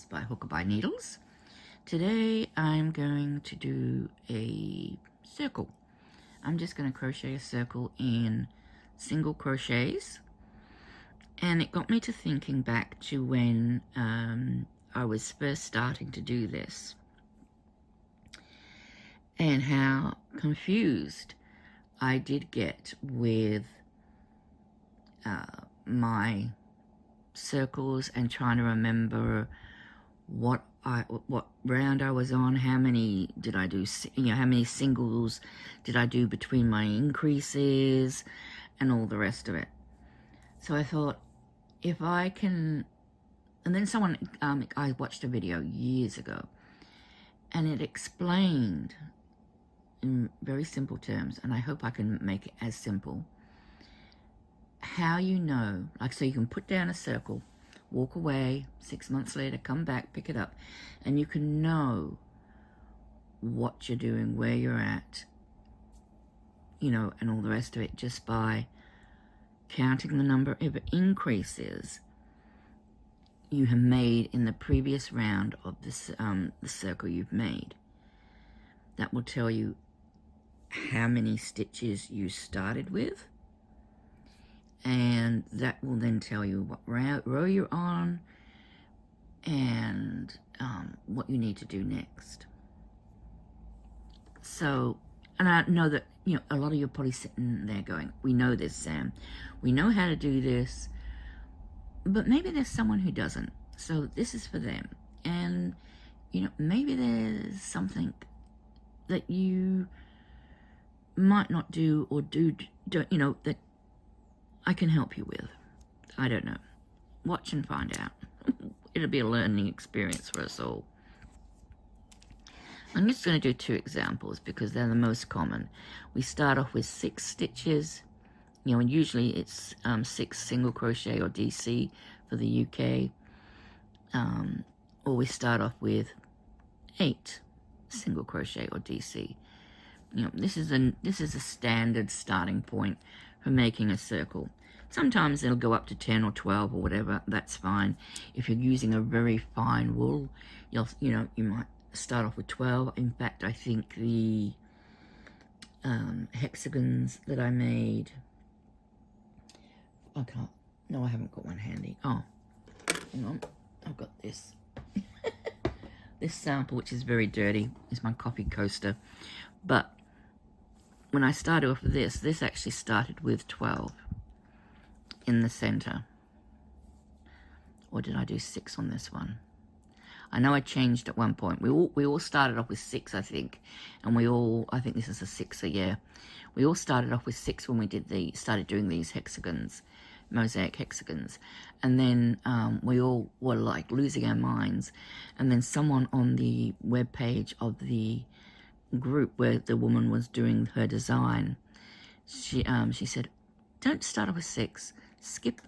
Patterns by Hook or by Needles. Today I'm going to do a circle. I'm just going to crochet a circle in single crochets, and it got me to thinking back to when I was first starting to do this and how confused I did get with my circles and trying to remember what round I was on, how many did I do, how many singles did I do between my increases and all the rest of it. So I thought, if I can, and then someone, I watched a video years ago and it explained in very simple terms, and I hope I can make it as simple, how you know, like, so you can put down a circle, walk away, 6 months later, come back, pick it up, and you can know what you're doing, where you're at, and all the rest of it, just by counting the number of increases you have made in the previous round of this, the circle you've made. That will tell you how many stitches you started with, and that will then tell you what row you're on and what you need to do next. So, and I know that, a lot of you are probably sitting there going, we know this, Sam. We know how to do this, but maybe there's someone who doesn't. So this is for them. And, maybe there's something that you might not do or don't, that I can help you with. I don't know. Watch and find out. It'll be a learning experience for us all. I'm just going to do 2 examples because they're the most common. We start off with 6 stitches, and usually it's 6 single crochet or DC for the UK, or we start off with 8 single crochet or DC. This is a standard starting point for making a circle. Sometimes it'll go up to 10 or 12 or whatever. That's fine. If you're using a very fine wool, you might start off with 12. In fact, I think the hexagons that I made, I haven't got one handy. Oh, hang on, I've got this. This sample, which is very dirty, is my coffee coaster. But when I started off with this actually started with 12 in the center. Or did I do 6 on this one? I know I changed at one point. We all started off with 6, I think. And I think this is a 6er, yeah. We all started off with 6 when we started doing these hexagons, mosaic hexagons. And then we all were like losing our minds. And then someone on the web page of the group where the woman was doing her design, she said, don't start off with 6, skip,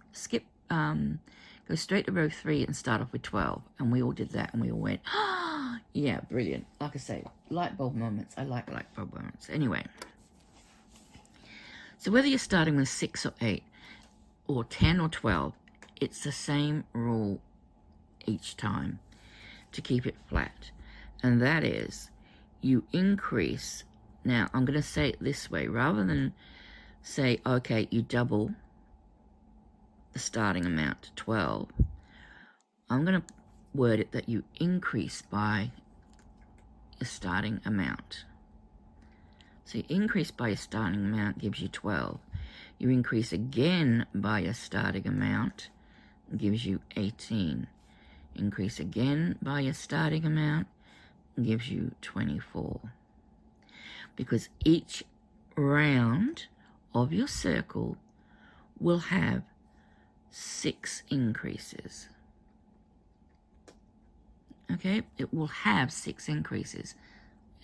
go straight to row 3 and start off with 12. And we all did that, and we all went, ah, yeah, brilliant. Like I say, light bulb moments. I like light bulb moments. Anyway, so whether you're starting with 6 or 8 or 10 or 12, it's the same rule each time to keep it flat, and that is, you increase. Now, I'm going to say it this way. Rather than say, okay, you double the starting amount to 12, I'm going to word it that you increase by your starting amount. So you increase by your starting amount gives you 12. You increase again by your starting amount gives you 18. Increase again by your starting amount gives you 24, because each round of your circle will have 6 increases. Okay, it will have 6 increases,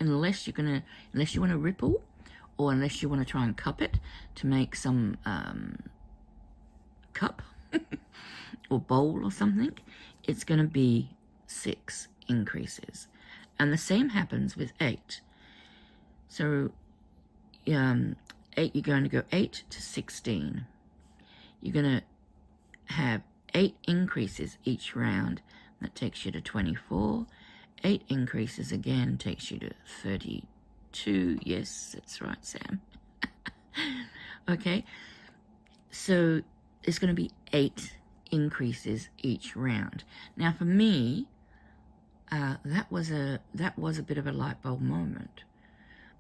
unless you want to ripple, or unless you want to try and cup it to make some cup or bowl or something. It's going to be 6 increases. And the same happens with 8. So 8, you're going to go 8 to 16. You're going to have 8 increases each round. That takes you to 24. 8 increases again, takes you to 32. Yes, that's right, Sam. Okay, so it's going to be 8 increases each round. Now for me, that was a bit of a light bulb moment,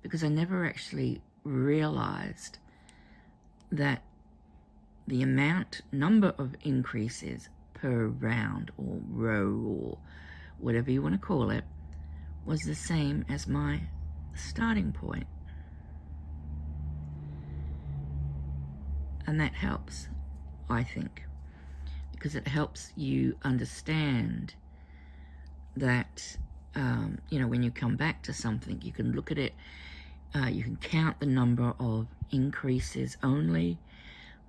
because I never actually realized that the number of increases per round or row or whatever you want to call it was the same as my starting point. And that helps, I think, because it helps you understand that, when you come back to something, you can look at it, you can count the number of increases only.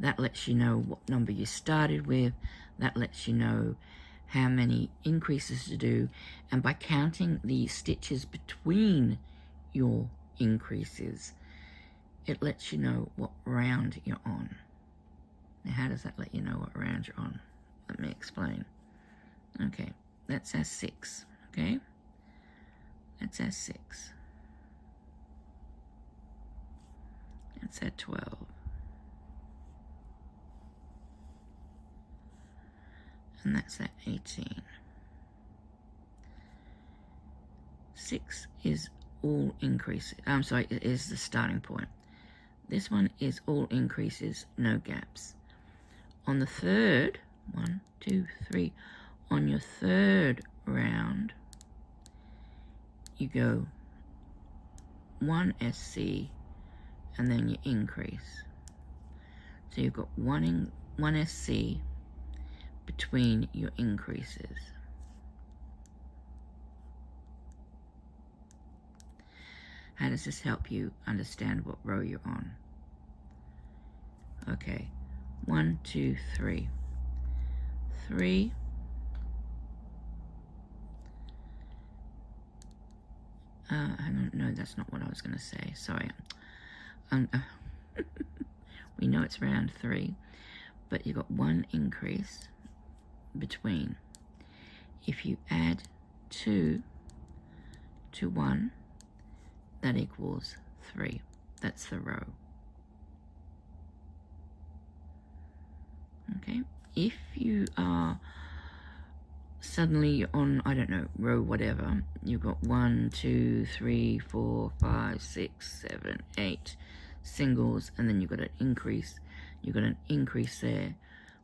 That lets you know what number you started with. That lets you know how many increases to do. And by counting the stitches between your increases, it lets you know what round you're on. Now, how does that let you know what round you're on? Let me explain. Okay, that's our 6, okay? That's our 6. That's our 12. And that's at 18. 6 is all increases. I'm sorry, it is the starting point. This one is all increases, no gaps. On the third, 1, 2, 3, on your third round, you go 1 SC and then you increase. So you've got 1 SC between your increases. How does this help you understand what row you're on? Okay, 1, 2, 3. 3. No, that's not what I was going to say. Sorry. We know it's round 3, but you've got 1 increase between. If you add 2 to 1, that equals 3. That's the row. Okay, if you are suddenly on, I don't know, row whatever, you've got 1, 2, 3, 4, 5, 6, 7, 8 singles, and then you've got an increase. You've got an increase there.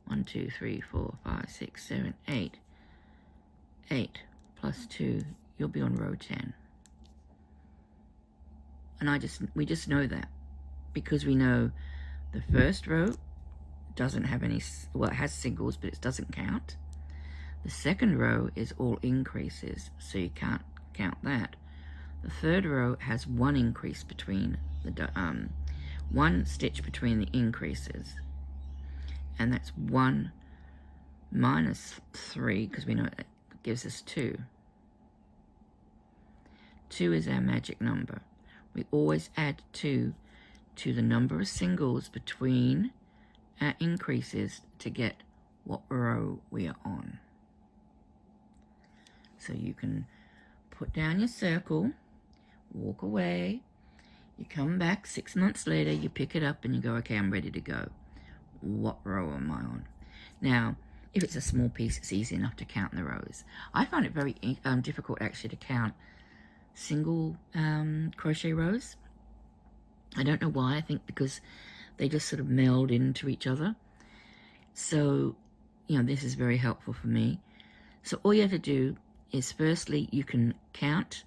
1, 2, 3, 4, 5, 6, 7, 8. 8 plus 2, you'll be on row 10. And we just know that, because we know the first row doesn't have any, well, it has singles, but it doesn't count. The second row is all increases, so you can't count that. The third row has 1 increase between the, 1 stitch between the increases, and that's 1 minus 3, because we know it gives us 2. 2 is our magic number. We always add 2 to the number of singles between our increases to get what row we are on. So you can put down your circle, walk away, you come back 6 months later, you pick it up and you go, okay, I'm ready to go. What row am I on? Now, if it's a small piece, it's easy enough to count the rows. I find it very difficult actually to count single crochet rows. I don't know why. I think because they just sort of meld into each other. So, this is very helpful for me. So all you have to do is, firstly, you can count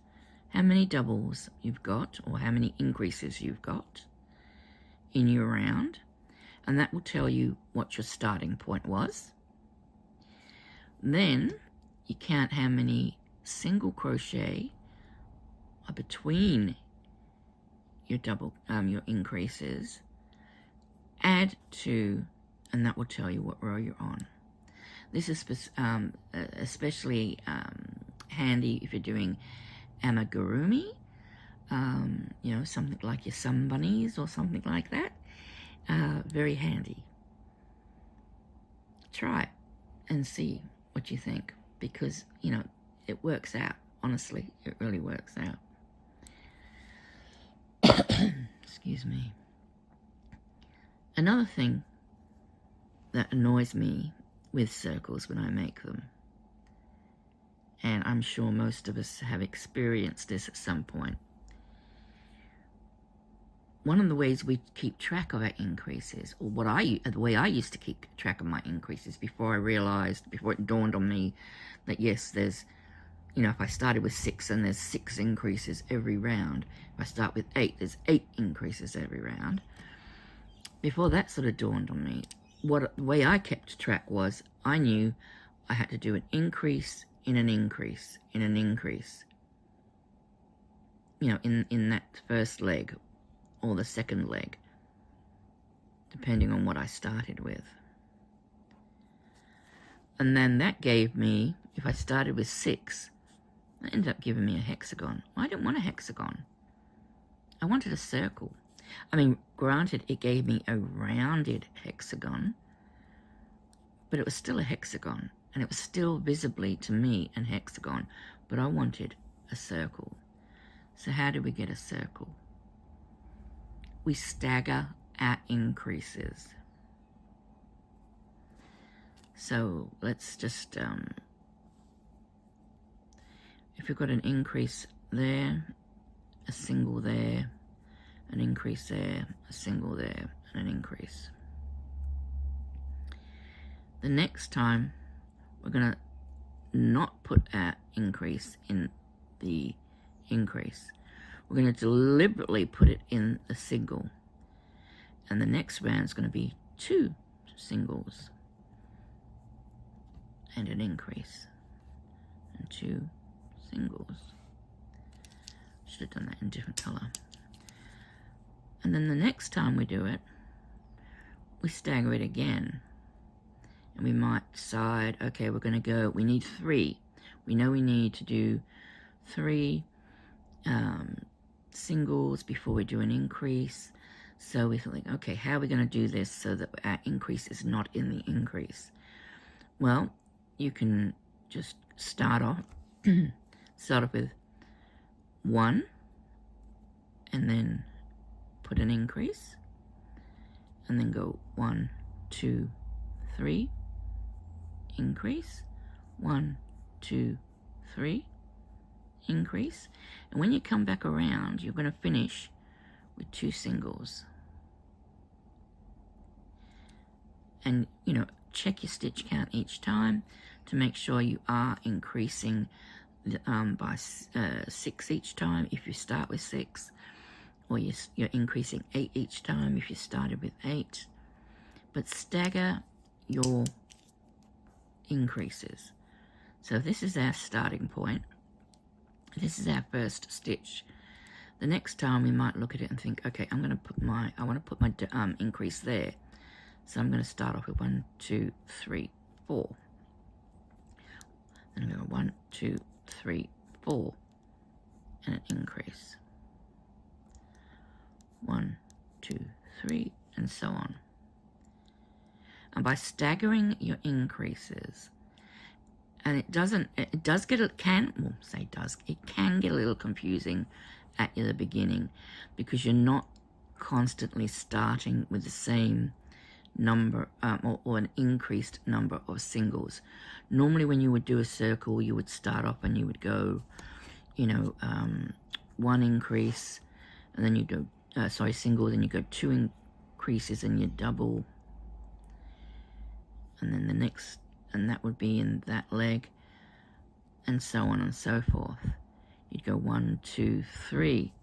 how many doubles you've got or how many increases you've got in your round, and that will tell you what your starting point was. Then you count how many single crochet are between your your increases, add 2, and that will tell you what row you're on. This is especially handy if you're doing amigurumi, something like your sun bunnies or something like that. Very handy. Try it and see what you think. because, you know, it works out. Honestly, it really works out. Excuse me. Another thing that annoys me with circles when I make them, and I'm sure most of us have experienced this at some point, one of the ways we keep track of our increases, or the way I used to keep track of my increases before it dawned on me that yes, there's, you know, if I started with 6 and there's 6 increases every round. If I start with 8, there's 8 increases every round. Before that sort of dawned on me, the way I kept track was I knew I had to do an increase in an increase in an increase. You know, in that first leg or the second leg, depending on what I started with. And then that gave me, if I started with 6, that ended up giving me a hexagon. I didn't want a hexagon. I wanted a circle. I mean, granted, it gave me a rounded hexagon, but it was still a hexagon, and it was still visibly, to me, an hexagon, but I wanted a circle. So how do we get a circle? We stagger our increases. So let's just, if we've got an increase there, a single there, an increase there, a single there, and an increase. The next time, we're going to not put our increase in the increase. We're going to deliberately put it in the single. And the next round is going to be 2 singles and an increase. And 2 singles. Should have done that in a different color. And then the next time we do it, we stagger it again. And we might decide, okay, we're going to go, we need 3. We know we need to do 3 singles before we do an increase. So we think, okay, how are we going to do this so that our increase is not in the increase? Well, you can just start off with 1 and then put an increase and then go 1, 2, 3, increase, 1, 2, 3, increase. And when you come back around, you're going to finish with 2 singles. And, you know, check your stitch count each time to make sure you are increasing by 6 each time if you start with 6, or you're increasing 8 each time if you started with 8. But stagger your increases. So this is our starting point. This is our first stitch. The next time we might look at it and think, okay, I want to put my increase there. So I'm going to start off with 1, 2, 3, 4. Then I'm going to go 1, 2, 3, 4, and an increase. 1, 2, 3, and so on. And by staggering your increases, and it can get a little confusing at the beginning because you're not constantly starting with the same number or an increased number of singles. Normally when you would do a circle, you would start off and you would go, you know, 1 increase, and then you go, single, then you go 2 increases and you double, and then the next, and that would be in that leg, and so on and so forth. You'd go 1, 2, 3,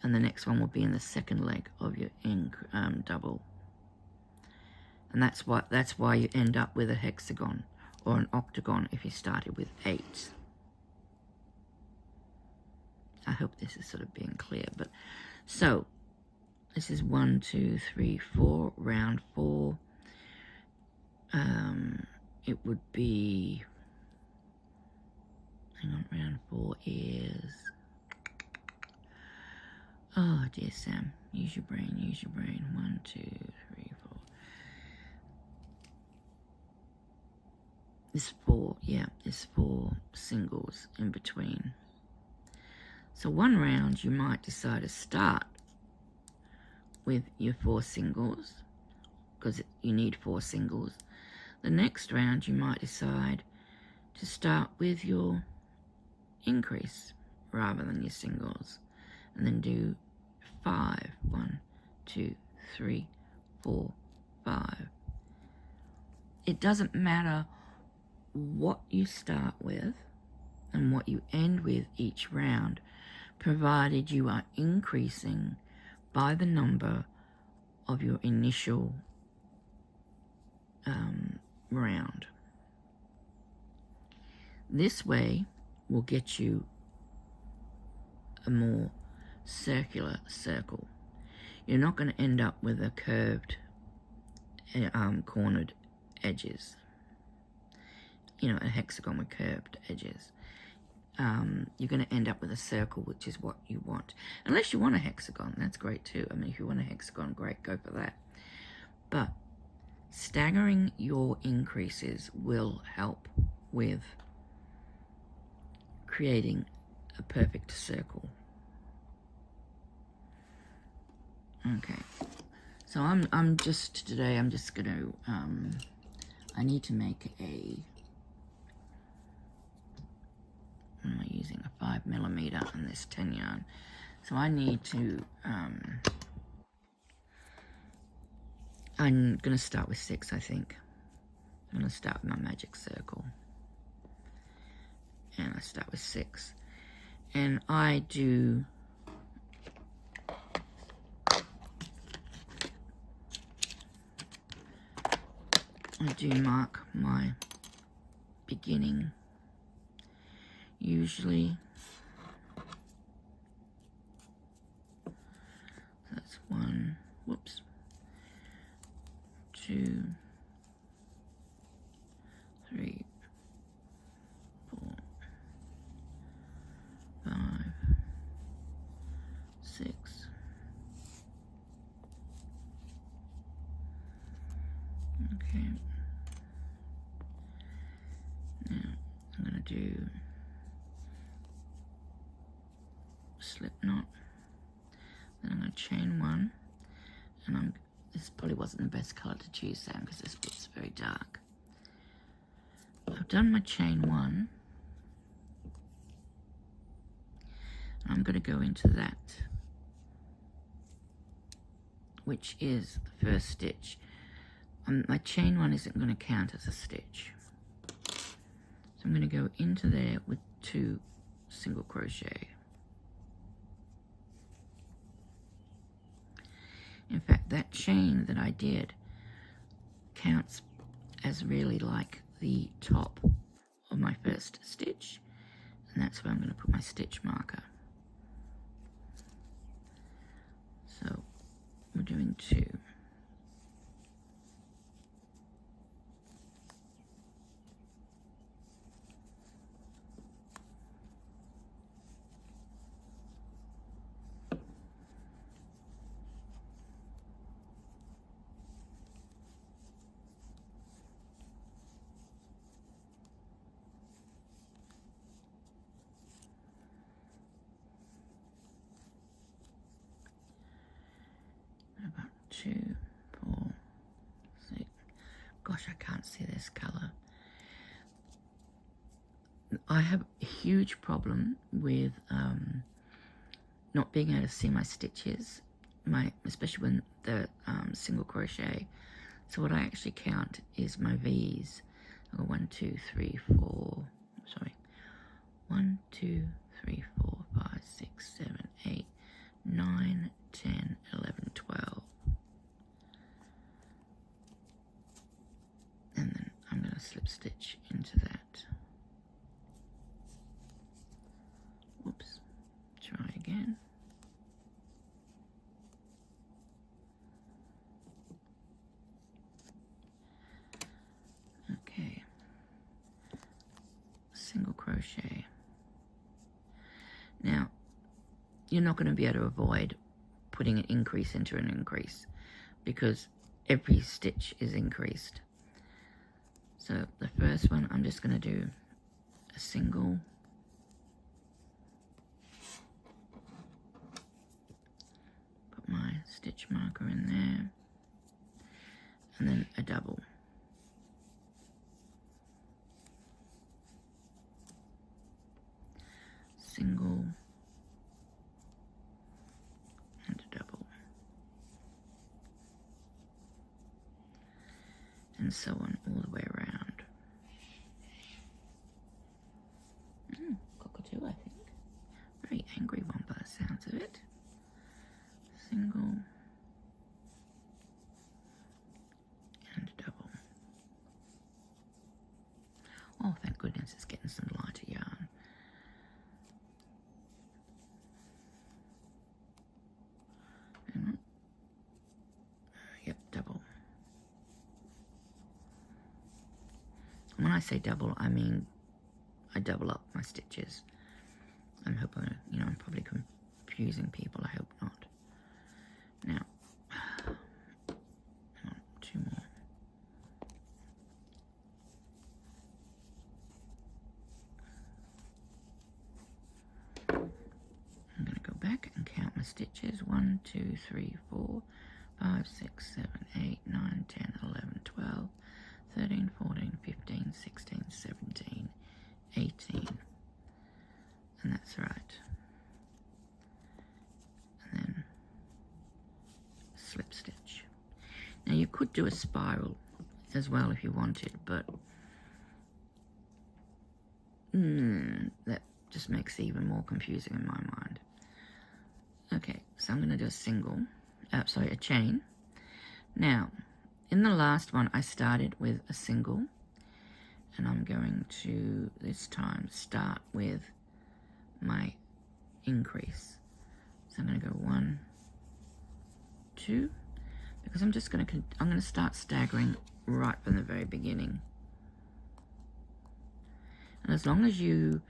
and the next one will be in the second leg of your double. And that's why you end up with a hexagon or an octagon if you started with 8. I hope this is sort of being clear. But so this is 1, 2, 3, 4, round 4. It would be, hang on, round 4 is, oh dear Sam, use your brain. 1, 2, 3, 4. There's four, yeah, there's 4 singles in between. So one round you might decide to start with your 4 singles, because you need 4 singles. The next round you might decide to start with your increase rather than your singles, and then do 5. 1, 2, 3, 4, 5. It doesn't matter what you start with and what you end with each round, provided you are increasing by the number of your initial round. This way will get you a more circular circle. You're not going to end up with a curved, cornered edges. You know, a hexagon with curved edges. You're going to end up with a circle, which is what you want. Unless you want a hexagon, that's great too. I mean, if you want a hexagon, great, go for that. But staggering your increases will help with creating a perfect circle. Okay, so I'm just gonna I need to make I'm using a 5mm on this 10 yarn, so I need to I'm gonna start with 6. I think I'm gonna start with my magic circle, and I start with 6, and I do mark my beginning, usually. That's 1, whoops, 2, 3, 4, 5, 6. Okay. Now I'm going to do slip knot, then I'm going to chain 1, and this probably wasn't the best colour to choose, Sam, because this bit's very dark. I've done my chain 1, and I'm going to go into that, which is the first stitch. My chain 1 isn't going to count as a stitch, so I'm going to go into there with 2 single crochet. In fact, that chain that I did counts as really like the top of my first stitch, and that's where I'm going to put my stitch marker. So we're doing 2. About 2, 4, 6. Gosh, I can't see this color. I have a huge problem with not being able to see my stitches, especially when the single crochet. So what I actually count is my V's. I go 1, 2, 3, 4. Sorry, 1, 2, 3, 4, 5, 6, 7, 8, 9, 10, 11, 12. And then I'm going to slip stitch into that. Whoops. Try again. Okay. Single crochet. Now, you're not going to be able to avoid putting an increase into an increase, because every stitch is increased. So the first one, I'm just going to do a single, put my stitch marker in there, and then a double. Single and a double, and so on all the way around. Cockatoo, I think. Very angry one by the sounds of it. Single and a double. Oh, thank goodness it's getting some lighter yarn. Yep, double. When I say double, I mean I double up my stitches. I'm hoping, you know, I'm probably confusing people. I hope not. Now, hang on, 2 more. I'm going to go back and count my stitches. 1, 2, 3, 4, 5, 6, 7, 8, 9, 10, 11, 12, 13, 14, 15, 16, 17, 18. And that's right. And then slip stitch. Now you could do a spiral as well if you wanted, but that just makes it even more confusing in my mind. Okay, so I'm going to do a single, a chain. Now, in the last one, I started with a single, and I'm going to, this time, start with my increase. So I'm going to go 1, 2, because I'm going to start staggering right from the very beginning. And as long as you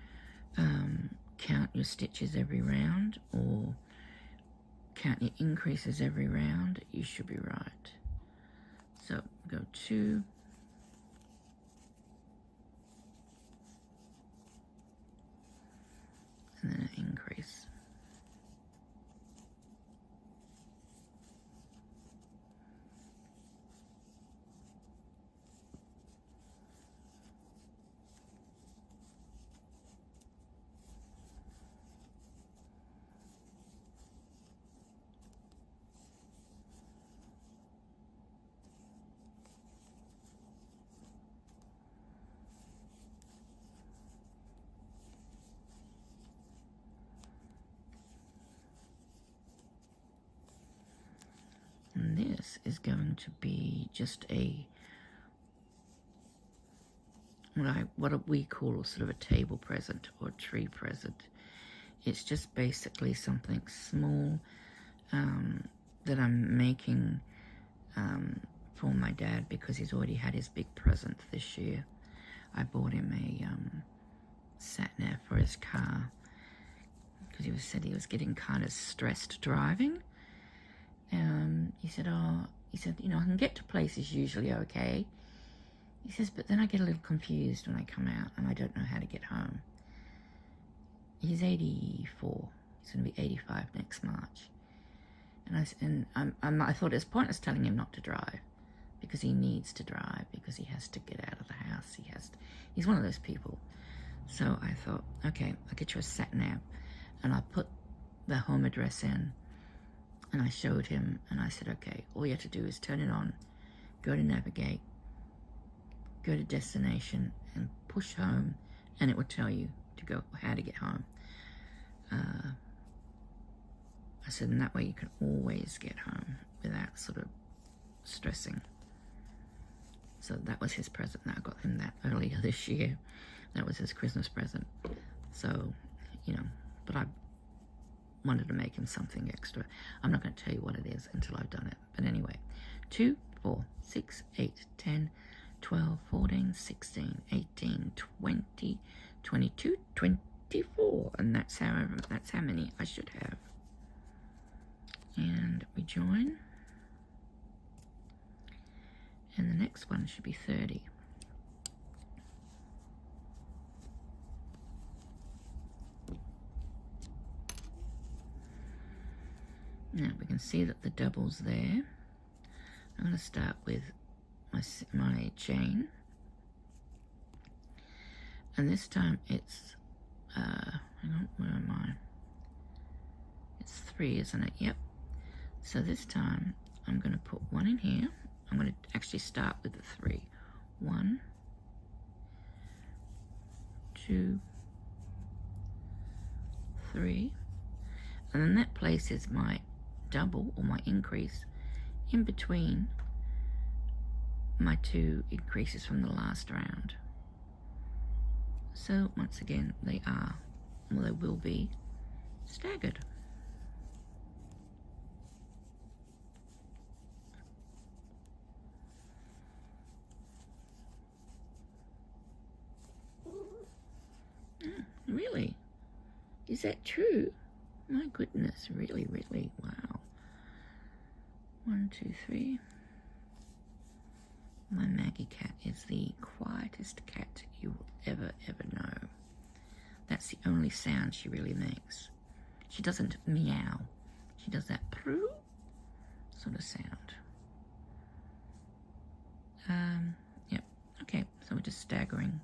count your stitches every round, or count your increases every round, you should be right. So go 2, and then an increase. And this is going to be just what we call sort of a table present or a tree present. It's just basically something small that I'm making for my dad because he's already had his big present this year. I bought him a sat-nav for his car because he was getting kind of stressed driving. He said, you know, I can get to places usually okay. He says, but then I get a little confused when I come out and I don't know how to get home. He's 84. He's going to be 85 next March. And I thought it was pointless telling him not to drive because he needs to drive, because he has to get out of the house. He's one of those people. So I thought, okay, I'll get you a sat-nav. And I put the home address in. And I showed him, and I said, okay, all you have to do is turn it on, go to navigate, go to destination, and push home, and it will tell you how to get home. I said, and that way you can always get home without sort of stressing. So that was his present. I got him that earlier this year. That was his Christmas present. So, you know, but I wanted to make him something extra. I'm not going to tell you what it is until I've done it. But anyway, 2, 4, 6, 8, 10, 12, 14, 16, 18, 20, 22, 24. And that's how many I should have. And we join. And the next one should be 30. Now we can see that the double's there. I'm going to start with my chain, and this time it's hang on, where am I? It's 3, isn't it? Yep. So this time I'm going to put 1 in here. I'm going to actually start with the 3. 1, 2, 3, and then that places my double or my increase in between my 2 increases from the last round. So once again, they will be staggered. Really? Is that true? My goodness, really, really, wow. 1, 2, 3. My Maggie cat is the quietest cat you will ever know. That's the only sound she really makes. She doesn't meow. She does that purr sort of sound. Yep. Okay, so we're just staggering.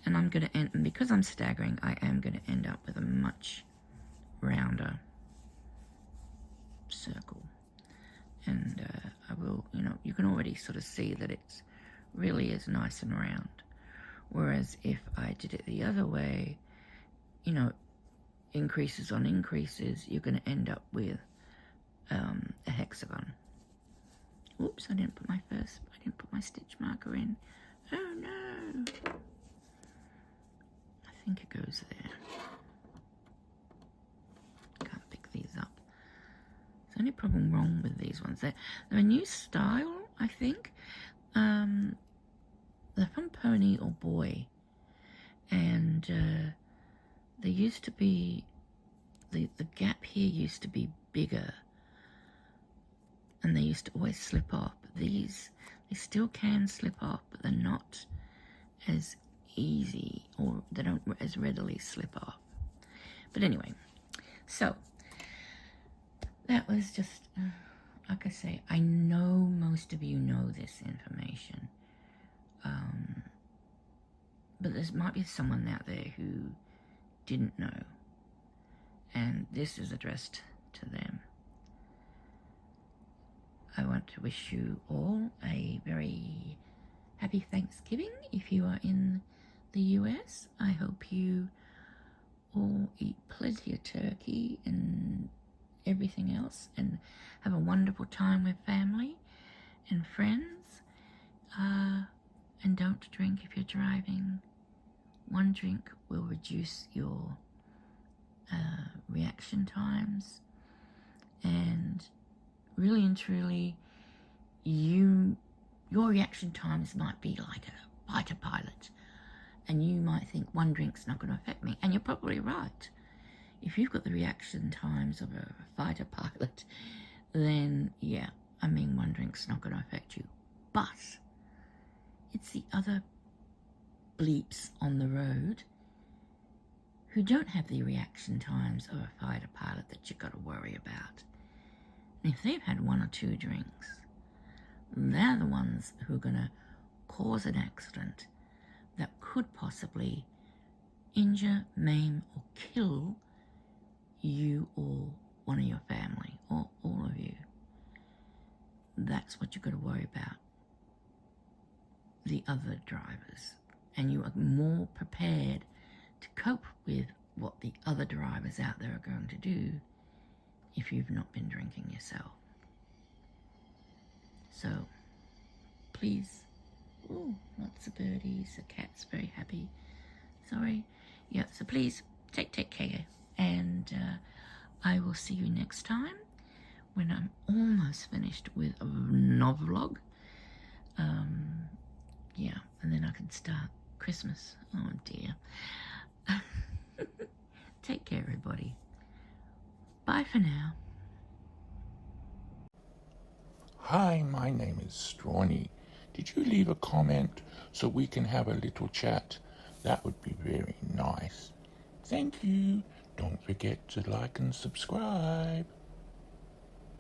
And I'm going to end, and because I'm staggering, I am going to end up with a much rounder circle. And I will, you can already sort of see that it's really is nice and round. Whereas if I did it the other way, increases on increases, you're going to end up with a hexagon. Oops, I didn't put my stitch marker in. Oh no! I think it goes there. Can't pick these up. There's only problem wrong with these ones. They're a new style, I think. They're from Pony or Boy, and they used to be the gap here used to be bigger, and they used to always slip off. But these, they still can slip off, but they're not as easy, or they don't as readily slip off. But anyway, so that was just, like I say, I know most of you know this information, but there might be someone out there who didn't know, and this is addressed to them. I want to wish you all a very happy Thanksgiving if you are in the US. I hope you all eat plenty of turkey and everything else and have a wonderful time with family and friends. And don't drink if you're driving. 1 drink will reduce your reaction times, and really and truly, your reaction times might be like a fighter pilot, and you might think 1 drink's not going to affect me, and you're probably right. If you've got the reaction times of a fighter pilot, then yeah, 1 drink's not going to affect you. But it's the other bleeps on the road who don't have the reaction times of a fighter pilot that you've got to worry about. And if they've had 1 or 2 drinks, they're the ones who are going to cause an accident that could possibly injure, maim, or kill you or one of your family, or all of you. That's what you've got to worry about. The other drivers. And you are more prepared to cope with what the other drivers out there are going to do if you've not been drinking yourself. So, please. Oh, lots of birdies. The cat's very happy. Sorry. Yeah, so please take care. And I will see you next time when I'm almost finished with a NOV-VLOG. Yeah, and then I can start Christmas. Oh dear. Take care, everybody. Bye for now. Hi, my name is Strawny. Did you leave a comment so we can have a little chat? That would be very nice. Thank you. Don't forget to like and subscribe.